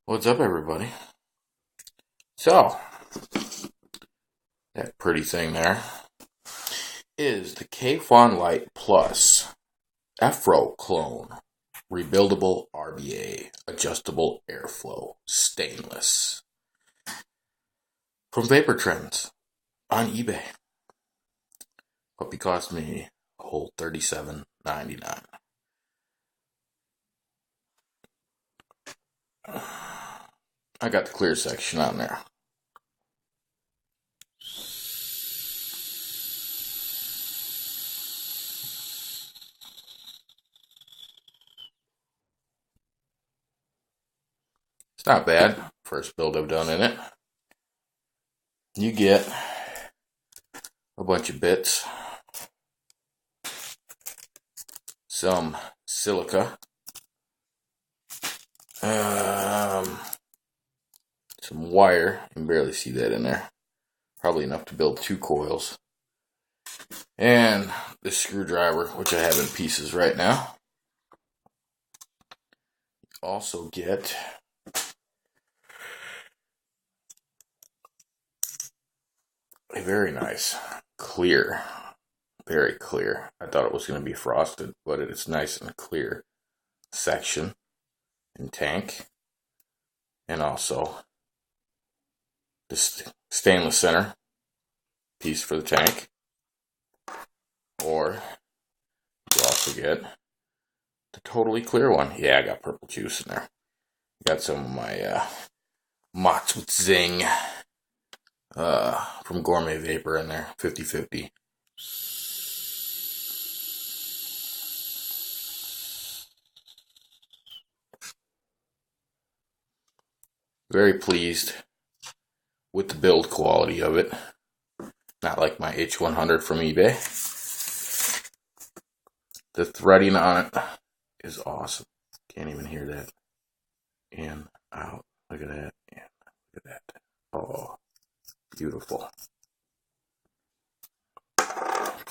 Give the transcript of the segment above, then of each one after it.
What's up, everybody? So, that pretty thing there is the Kayfun Lite Plus ehpro clone, rebuildable RBA, adjustable airflow, stainless, from Vapor Trends on eBay. Hope it cost me a whole $37.99. I got the clear section on there. It's not bad. First build I've done in it. You get a bunch of bits, some silica, some wire. You can barely see that in there. Probably enough to build 2 coils. And the screwdriver, which I have in pieces right now. You also get a very nice, clear, very clear. I thought it was going to be frosted, but it's nice and clear section and tank. And also this stainless center piece for the tank. Or you also get the totally clear one. Yeah, I got purple juice in there. Got some of my Mott's with Zing from Gourmet Vapor in there, 50/50. Very pleased with the build quality of it. Not like my H100 from eBay. The threading on it is awesome. Can't even hear that. In, out. Look at that. In, look at that. Oh, beautiful.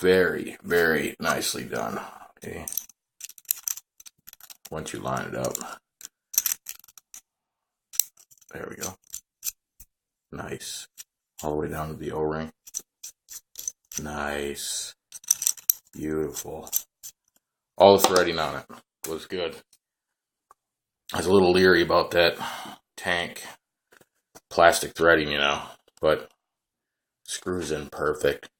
Very, very nicely done. Okay. Once you line it up. There we go. Nice. All the way down to the O-ring. Nice. Beautiful. All the threading on it was good. I was a little leery about that tank plastic threading, but screws in perfect.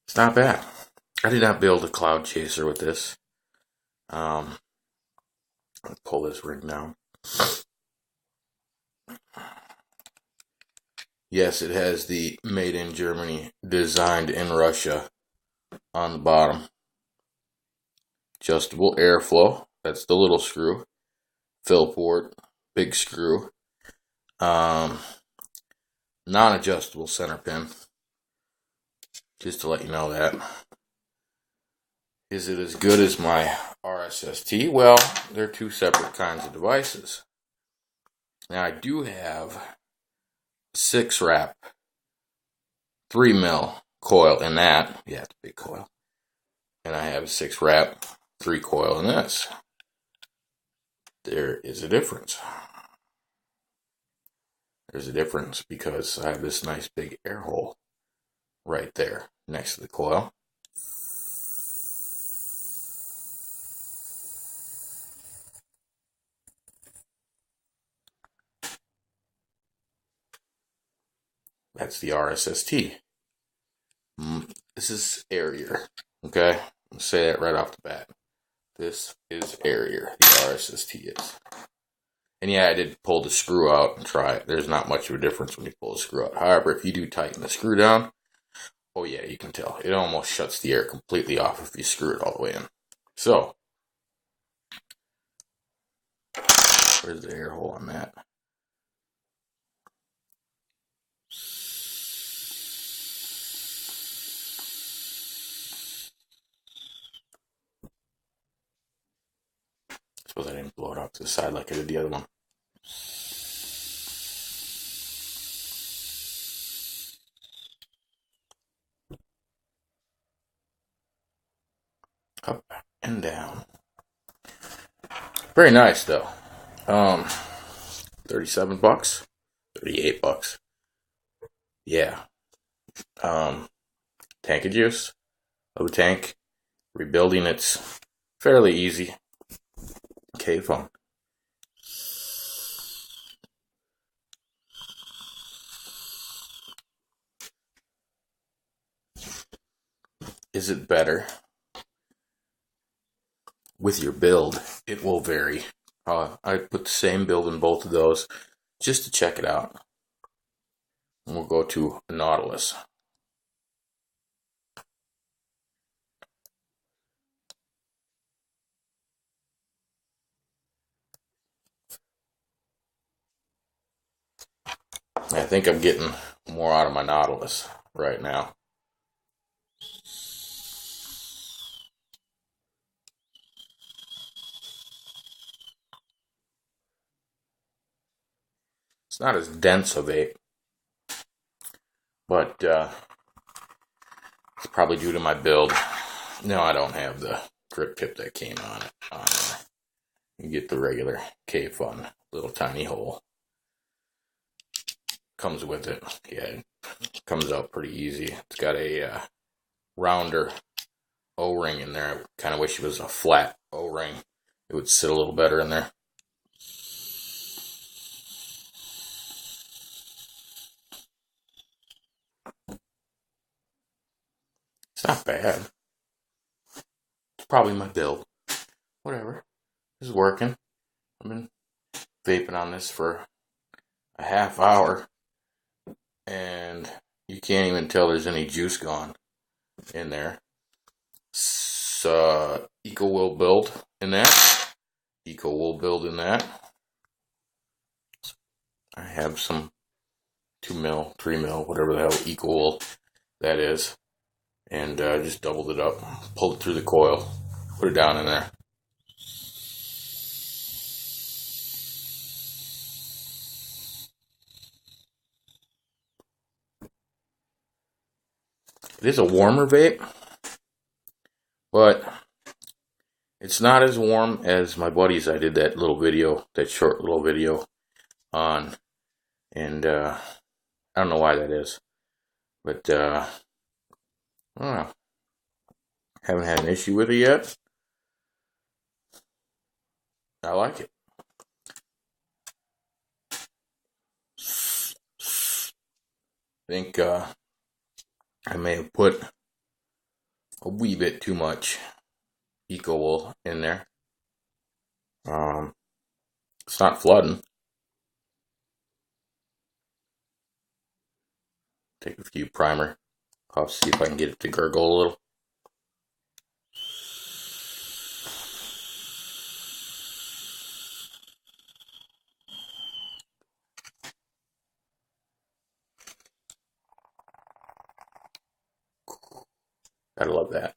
It's not bad. I did not build a cloud chaser with this. I'll pull this ring down. Yes, it has the made in Germany, designed in Russia on the bottom. Adjustable airflow. That's the little screw. Fill port. Big screw. Non-adjustable center pin. Just to let you know that. Is it as good as my RSST? Well, they're 2 separate kinds of devices. Now I do have 6 wrap 3 mil coil in that. Yeah, it's a big coil. And I have 6 wrap 3 coil in this. There is a difference. There's a difference because I have this nice big air hole right there next to the coil. That's the RSST. This is airier. Okay? I'll say that right off the bat. This is airier. The RSST is. And yeah, I did pull the screw out and try it. There's not much of a difference when you pull the screw out. However, if you do tighten the screw down, oh yeah, you can tell. It almost shuts the air completely off if you screw it all the way in. So, where's the air hole on that? Suppose I didn't blow it off to the side like I did the other one. and down. Very nice though. 37 bucks, 38 bucks. Yeah. Tank of juice, low tank, rebuilding it's fairly easy. Kayfun. Is it better? With your build, it will vary. I put the same build in both of those just to check it out. And we'll go to Nautilus. I think I'm getting more out of my Nautilus right now. It's not as dense a vape, but it's probably due to my build. No, I don't have the grip tip that came on it. You get the regular Kayfun little tiny hole. Comes with it. Yeah, it comes out pretty easy. It's got a rounder O-ring in there. I kind of wish it was a flat O-ring. It would sit a little better in there. It's not bad. It's probably my build. Whatever. It's working. I've been vaping on this for a half hour. And you can't even tell there's any juice gone in there. Eco will build in that. Eco will build in that. I have some 2 mil, 3 mil, whatever the hell Eco will that is. And just doubled it up, pulled it through the coil, put it down in there. It is a warmer vape, but it's not as warm as my buddies I did that little video, that short little video on. And I don't know why that is, but I don't know. Haven't had an issue with it yet. I like it. I think I may have put a wee bit too much Eco wool in there. It's not flooding. Take a few primer. I'll see if I can get it to gurgle a little. Gotta love that.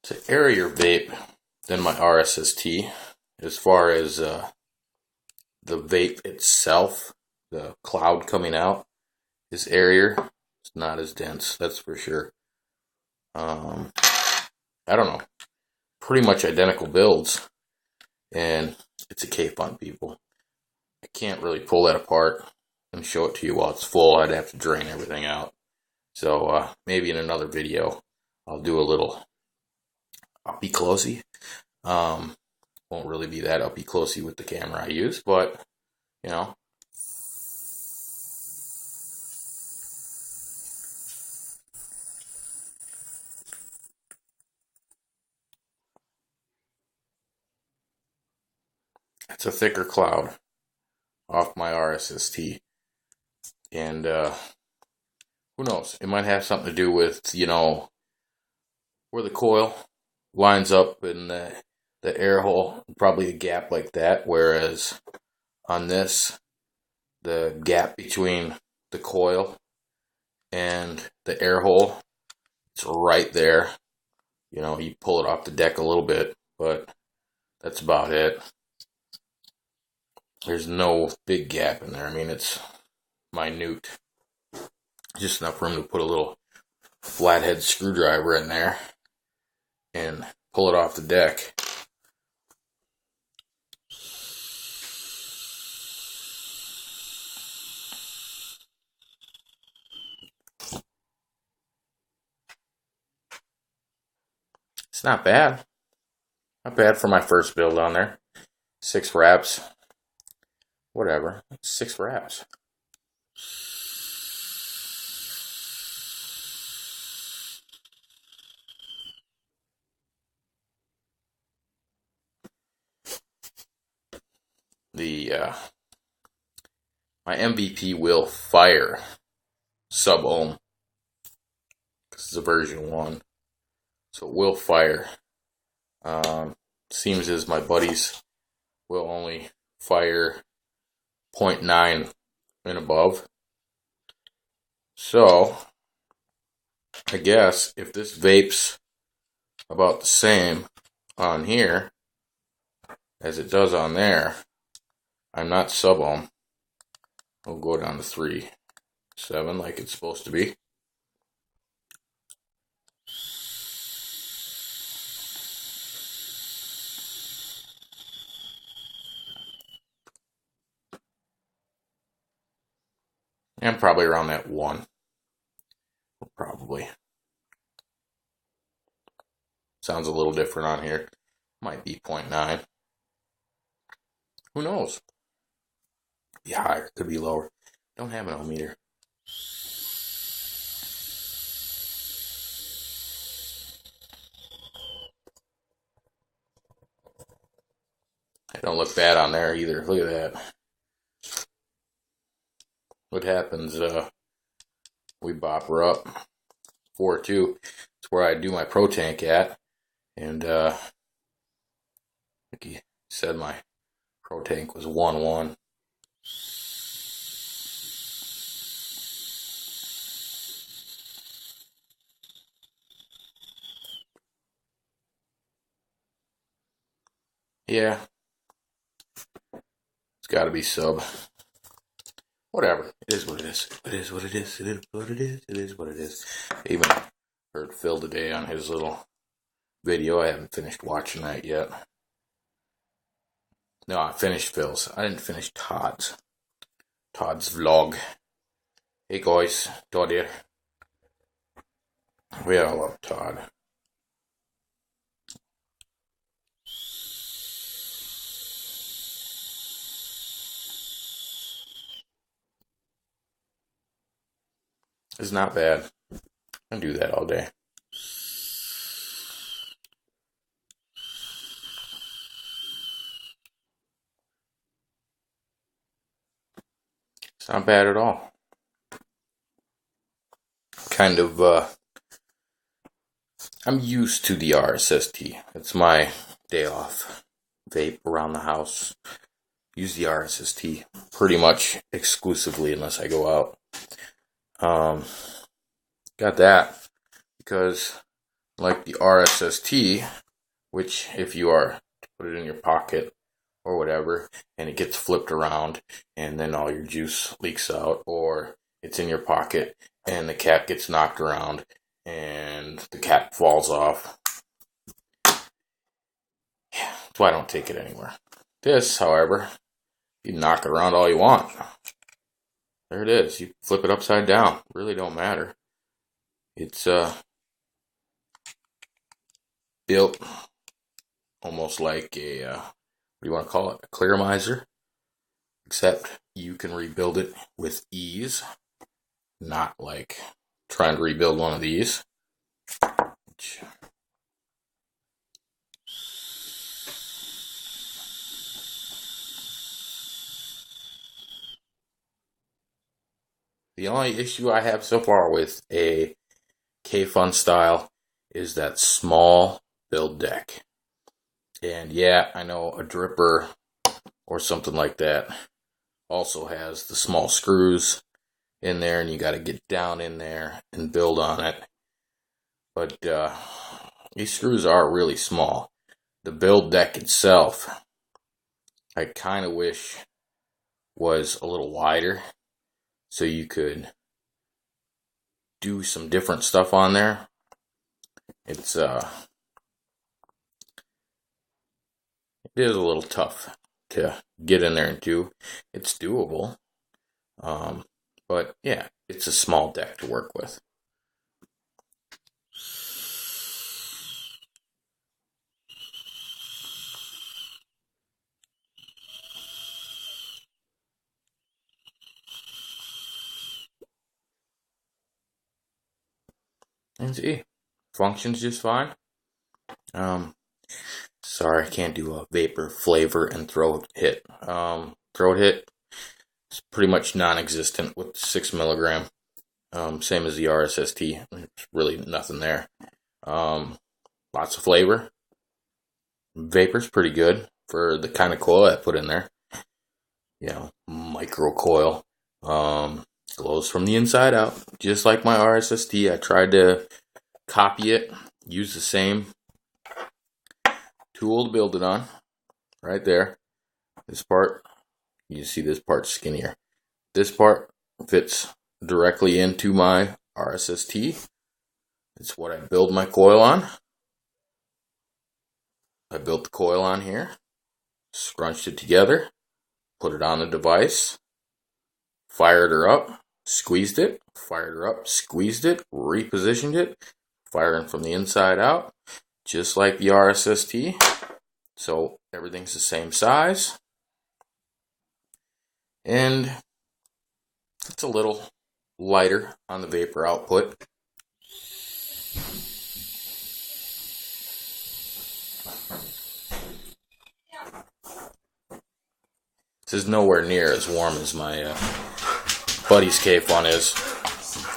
It's an airier vape than my RSST as far as the vape itself. The cloud coming out is airier. It's not as dense, that's for sure. I don't know. Pretty much identical builds. And it's a Kayfun, people. I can't really pull that apart and show it to you while it's full. I'd have to drain everything out. So maybe in another video I'll do a little uppy closey. Won't really be that uppy closey with the camera I use, but you know. It's a thicker cloud off my RSST. And who knows? It might have something to do with, you know, where the coil lines up in the air hole, probably a gap like that. Whereas on this, the gap between the coil and the air hole, it's right there. You know, you pull it off the deck a little bit, but that's about it. There's no big gap in there. I mean, it's minute. Just enough room to put a little flathead screwdriver in there and pull it off the deck. It's not bad. Not bad for my first build on there. 6 wraps. Whatever. 6 wraps. My MVP will fire sub-ohm because it's a version 1, so it will fire. Seems as my buddies will only fire 0.9 and above. So I guess if this vapes about the same on here as it does on there, I'm not sub-ohm. I'll go down to 3.7 like it's supposed to be. And probably around that 1. Probably. Sounds a little different on here. Might be 0.9. Who knows? Be higher, could be lower. Don't have an ohm meter. It don't look bad on there either. Look at that. What happens, we bop her up 4.2. It's where I do my pro tank at. And like he said, my pro tank was 1.1. Yeah. It's gotta be sub. Whatever. It is what it is. It is what it is. It is what it is. It is what it is. I even heard Phil today on his little video. I haven't finished watching that yet. No, I finished Phil's. I didn't finish Todd's. Todd's vlog. Hey guys, Todd here. We all love Todd. It's not bad. I can do that all day. It's not bad at all. Kind of, I'm used to the RSST. It's my day off. Vape around the house. Use the RSST pretty much exclusively unless I go out. Got that because like the RSST, which if you are to put it in your pocket or whatever and it gets flipped around and then all your juice leaks out, or it's in your pocket and the cap gets knocked around and the cap falls off. Yeah, that's why I don't take it anywhere. This, however, you knock it around all you want. There it is. You flip it upside down. Really don't matter. It's built almost like a, what do you want to call it? A clearmizer. Except you can rebuild it with ease. Not like trying to rebuild one of these. The only issue I have so far with a Kayfun style is that small build deck. And yeah, I know a dripper or something like that also has the small screws in there, and you got to get down in there and build on it. But these screws are really small. The build deck itself, I kind of wish was a little wider, so you could do some different stuff on there. It is a little tough to get in there and do. It's doable, but yeah, it's a small deck to work with. And see, functions just fine. Sorry, I can't do a vapor, flavor, and throat hit. Throat hit is pretty much non-existent with 6 milligram. Same as the RSST. There's really nothing there. Lots of flavor. Vapor's pretty good for the kind of coil I put in there. You know, micro coil. Glows from the inside out, just like my RSST. I tried to copy it, use the same tool to build it on. Right there. This part, you see this part's skinnier. This part fits directly into my RSST. It's what I build my coil on. I built the coil on here, scrunched it together, put it on the device, fired her up, squeezed it, fired her up, squeezed it, repositioned it, firing from the inside out, just like the RSST. So everything's the same size. And it's a little lighter on the vapor output. This is nowhere near as warm as my buddy's Kayfun is.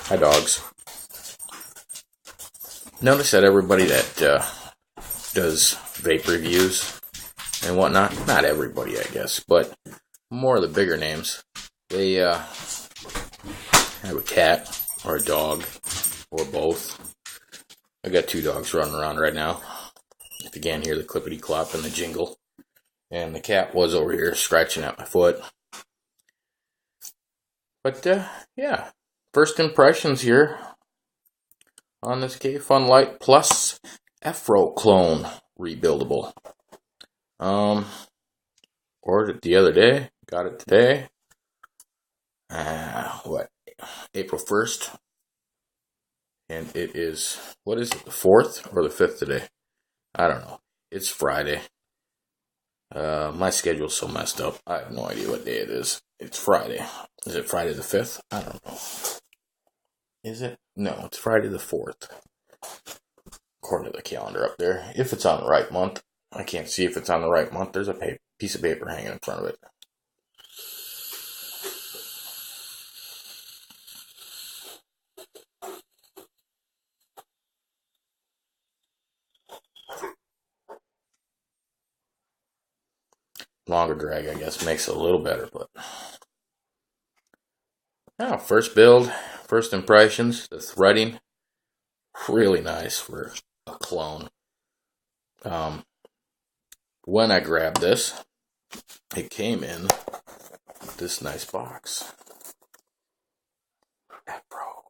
Hi, dogs. Notice that everybody that does vape reviews and whatnot, not everybody, I guess, but more of the bigger names, they have a cat or a dog or both. I got 2 dogs running around right now. If you can't hear the clippity clop and the jingle. And the cat was over here scratching at my foot. But yeah, first impressions here on this Kayfun Lite Plus ehpro clone rebuildable. Ordered it the other day, got it today. April 1st. And it is, what is it, the 4th or the 5th today? I don't know. It's Friday. My schedule's so messed up. I have no idea what day it is. It's Friday. Is it Friday the 5th? I don't know. Is it? No, it's Friday the 4th. According to the calendar up there. If it's on the right month. I can't see if it's on the right month. There's a piece of paper hanging in front of it. Longer drag, I guess, makes it a little better, but now, first build, first impressions, the threading, really nice for a clone. When I grabbed this, it came in this nice box. ehpro.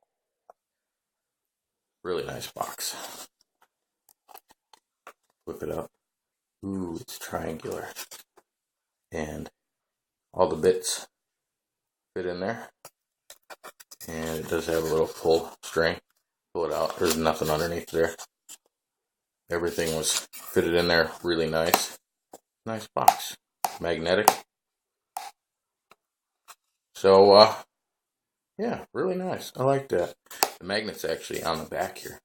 Really nice box. Whip it up. Ooh, it's triangular. And all the bits fit in there. And it does have a little pull string. Pull it out. There's nothing underneath there. Everything was fitted in there really nice. Nice box. Magnetic. So, yeah, really nice. I like that. The magnet's actually on the back here.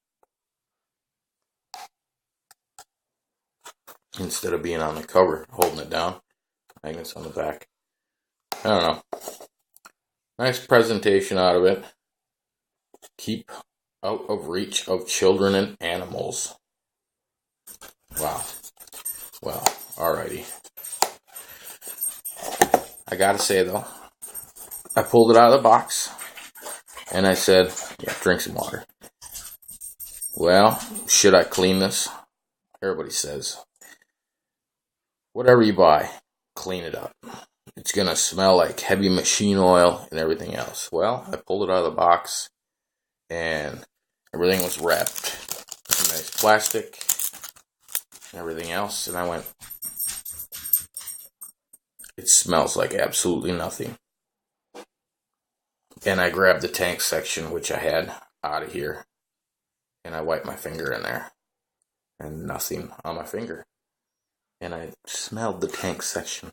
Instead of being on the cover, holding it down. Magnets on the back. I don't know. Nice presentation out of it. Keep out of reach of children and animals. Wow. Well, alrighty. I gotta say though, I pulled it out of the box and I said, yeah, drink some water. Well, should I clean this? Everybody says, whatever you buy, clean it up. it's gonna smell like heavy machine oil and everything else. Well, I pulled it out of the box and everything was wrapped in nice plastic and everything else, and I went, it smells like absolutely nothing. And I grabbed the tank section, which I had out of here, and I wiped my finger in there, and nothing on my finger. And I smelled the tank section.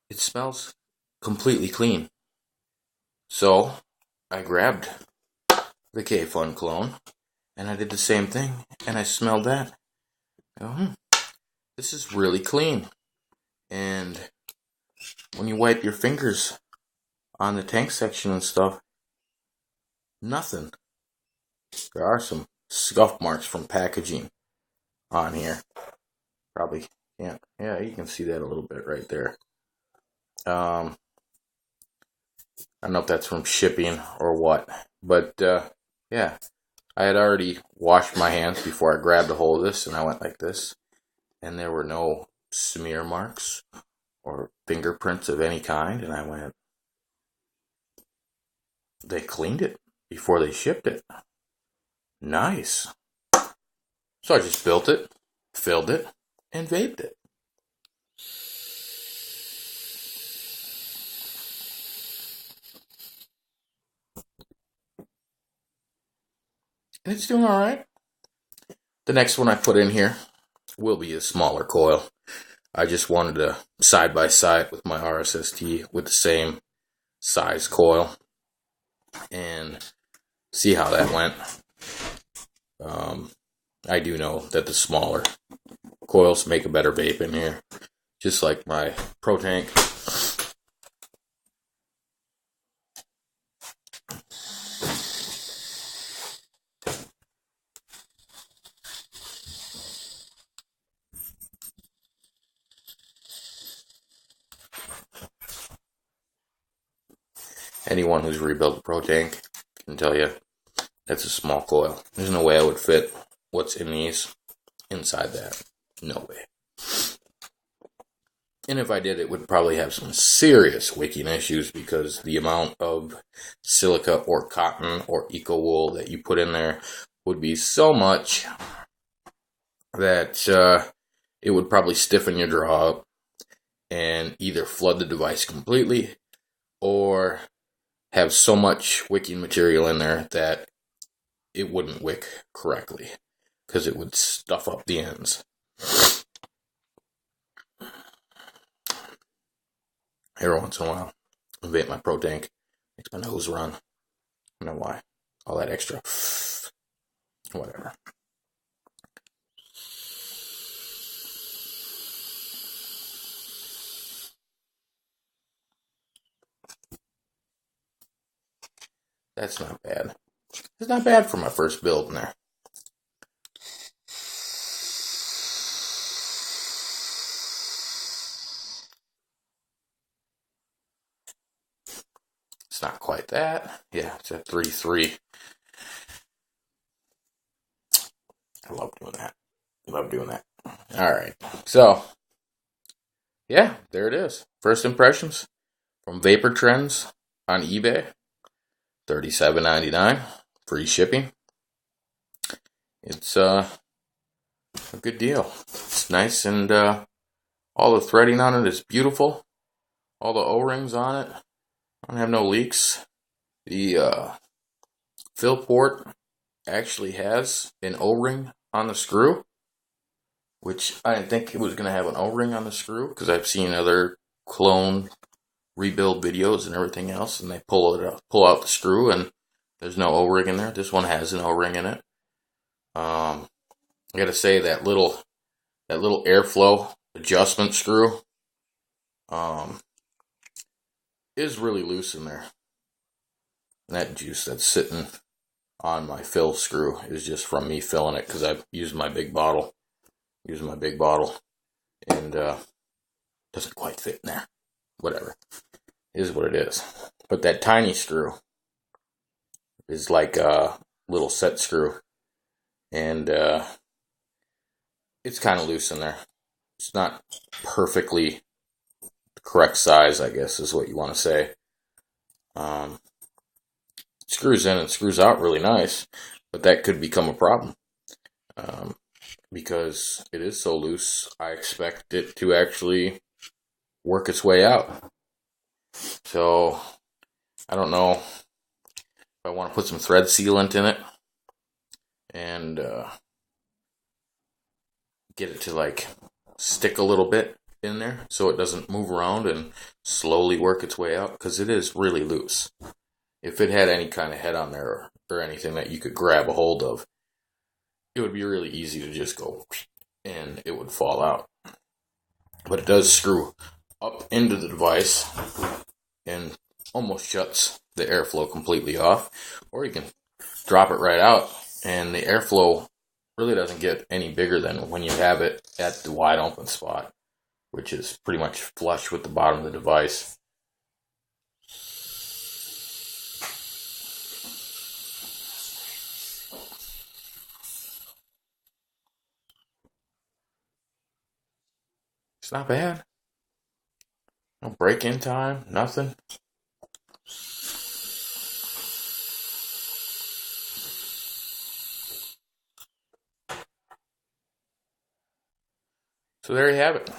It smells completely clean. So I grabbed the Kayfun cologne, and I did the same thing, and I smelled that. This is really clean. And when you wipe your fingers on the tank section and stuff, nothing. There are some scuff marks from packaging on here. Probably can't. Yeah, you can see that a little bit right there. I don't know if that's from shipping or what, but yeah, I had already washed my hands before I grabbed a hold of this, and I went like this, and there were no smear marks or fingerprints of any kind, and I went, they cleaned it before they shipped it. Nice. So I just built it, filled it, and vaped it. And it's doing all right. The next one I put in here will be a smaller coil. I just wanted to side by side with my RSST with the same size coil and see how that went. I do know that the smaller coils make a better vape in here, just like my Pro Tank. Anyone who's rebuilt a Pro Tank can tell you that's a small coil. There's no way I would fit what's in these inside that. No way. And if I did, it would probably have some serious wicking issues because the amount of silica or cotton or eco wool that you put in there would be so much that it would probably stiffen your draw up and either flood the device completely or have so much wicking material in there that it wouldn't wick correctly because it would stuff up the ends. Every once in a while, I vape my Pro Tank, makes my nose run. I don't know why. All that extra. Whatever. That's not bad. It's not bad for my first build in there. It's not quite that. Yeah, it's at 3.3. I love doing that. Love doing that. Alright, so, yeah, there it is. First impressions from Vapor Trends on eBay. $37.99, free shipping. It's a good deal. It's nice, and all the threading on it is beautiful. All the O-rings on it. I don't have no leaks. The fill port actually has an O-ring on the screw, which I didn't think it was going to have an O-ring on the screw because I've seen other clone rebuild videos and everything else, and they pull out the screw, and there's no O-ring in there. This one has an O-ring in it. I got to say that little airflow adjustment screw is really loose in there. And that juice that's sitting on my fill screw is just from me filling it because I've used my big bottle. And doesn't quite fit in there. Whatever. It is what it is. But that tiny screw is like a little set screw. And it's kind of loose in there. It's not perfectly the correct size, I guess is what you want to say. It screws in and screws out really nice, but that could become a problem. Because it is so loose, I expect it to actually work its way out. So, I don't know if I want to put some thread sealant in it and get it to like stick a little bit in there so it doesn't move around and slowly work its way out, because it is really loose. If it had any kind of head on there or anything that you could grab a hold of, it would be really easy to just go and it would fall out. But it does screw up into the device and almost shuts the airflow completely off. Or you can drop it right out and the airflow really doesn't get any bigger than when you have it at the wide open spot, which is pretty much flush with the bottom of the device. It's not bad. No break-in time, nothing. So there you have it.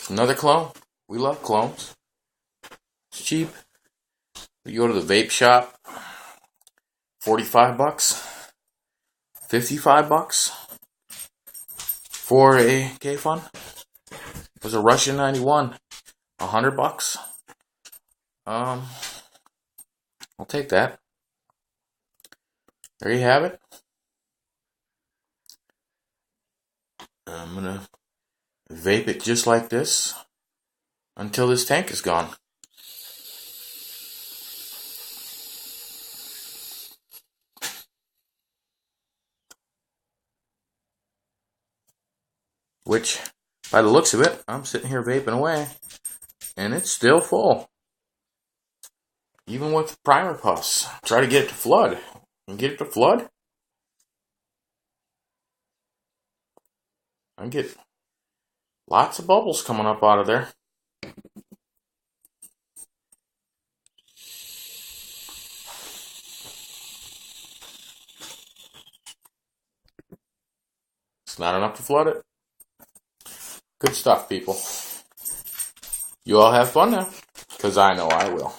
Another clone. We love clones. It's cheap. You go to the vape shop, $45, $55 for a Kayfun. It was a Russian 91, $100. I'll take that. There you have it. I'm gonna vape it just like this until this tank is gone. Which, by the looks of it, I'm sitting here vaping away, and it's still full. Even with primer puffs. Try to get it to flood. And get it to flood? I get lots of bubbles coming up out of there. It's not enough to flood it. Good stuff, people. You all have fun now, because I know I will.